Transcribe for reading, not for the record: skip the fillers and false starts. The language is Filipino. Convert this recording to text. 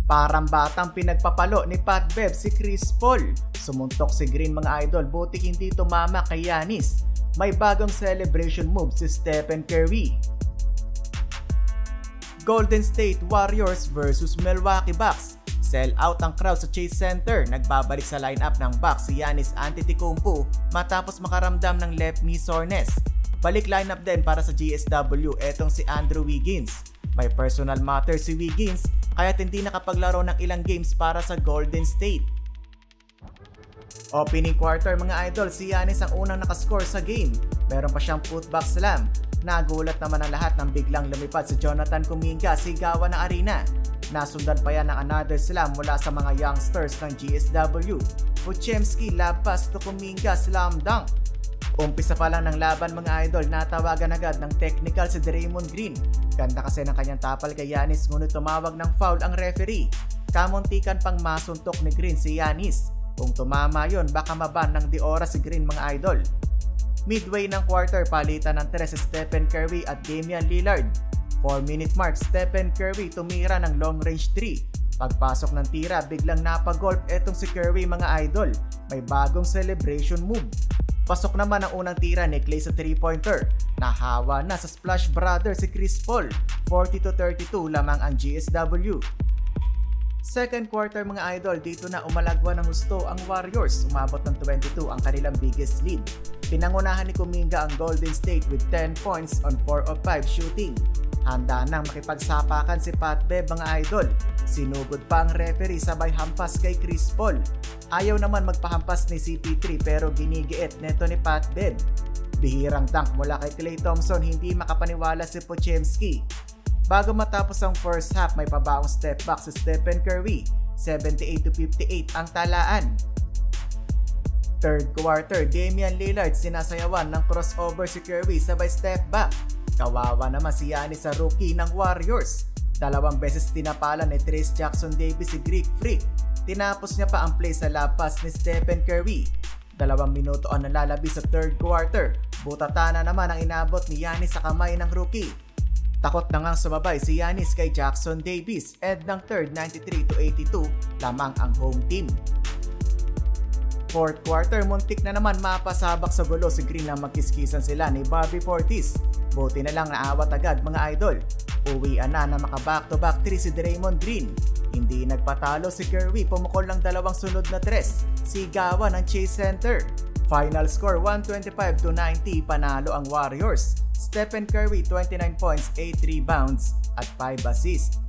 Parang batang pinagpapalo ni Pat Bev si Chris Paul. Sumuntok si Green mga idol, buti hindi tumama kay Giannis. May bagong celebration move si Stephen Curry. Golden State Warriors vs Milwaukee Bucks. Sell out ang crowd sa Chase Center. Nagbabalik sa lineup ng Bucks si Giannis Antetokounmpo matapos makaramdam ng left knee soreness. Balik lineup din para sa GSW etong si Andrew Wiggins. May personal matter si Wiggins kaya't hindi nakapaglaro ng ilang games para sa Golden State. Opening quarter mga idol, si Giannis ang unang nakascore sa game. Meron pa siyang putback slam. Nagulat naman ang lahat nang biglang lumipad si Jonathan Kuminga sigawan ng arena. Nasundan pa yan ng another slam mula sa mga youngsters ng GSW. Podziemski lab pass to Kuminga slam dunk. Umpisa pa lang ng laban mga idol, natawagan agad ng technical si Draymond Green. Ganda kasi ng kanyang tapal kay Giannis ngunit tumawag ng foul ang referee. Kamuntikan pang masuntok ni Green si Giannis. Kung tumama yon baka maban ng di oras si Green mga idol. Midway ng quarter palitan ng tres si Stephen Curry at Damian Lillard. 4-minute mark, Stephen Curry tumira ng long range 3. Pagpasok ng tira biglang napagolf etong si Curry mga idol. May bagong celebration move. Pasok naman ang unang tira ni Klay sa 3-pointer. Nahawa na sa Splash Brother si Chris Paul. 40-32 lamang ang GSW. Second quarter mga idol, dito na umalagwa ng husto ang Warriors. Umabot ng 22 ang kanilang biggest lead. Pinangunahan ni Kuminga ang Golden State with 10 points on 4 of 5 shooting. Handa nang makipagsapakan si Pat Bev mga idol. Sinugod pa ang referee sabay hampas kay Chris Paul. Ayaw naman magpahampas ni CP3 pero ginigiit neto ni Pat Bev. Bihirang dunk mula kay Klay Thompson, hindi makapaniwala si Podziemski. Bago matapos ang first half, may pabaong step back si Stephen Curry. 78-58 ang talaan. Third quarter, Damian Lillard sinasayawan ng crossover si Curry sabay step back. Kawawa naman si Giannis sa rookie ng Warriors. 2 beses tinapalan ni Trayce Jackson-Davis si Greek Freak. Tinapos niya pa ang play sa lapas ni Stephen Curry. 2 minuto ang nalalabi sa third quarter. Butatana naman ang inabot ni Giannis sa kamay ng rookie. Takot na ngang sumabay si Giannis kay Jackson-Davis. End ng third 93-82 lamang ang home team. Fourth quarter, muntik na naman mapasabak sa gulo si Green nang magkiskisan sila ni Bobby Portis. Buti na lang naawat agad mga idol. Uwian na maka back-to-back 3 si Draymond Green. Hindi nagpatalo si Curry, pumukol ng 2 sunod na tres. Sigawan ng Chase Center. Final score 125-90, panalo ang Warriors. Stephen Curry 29 points, 8 rebounds at 5 assists.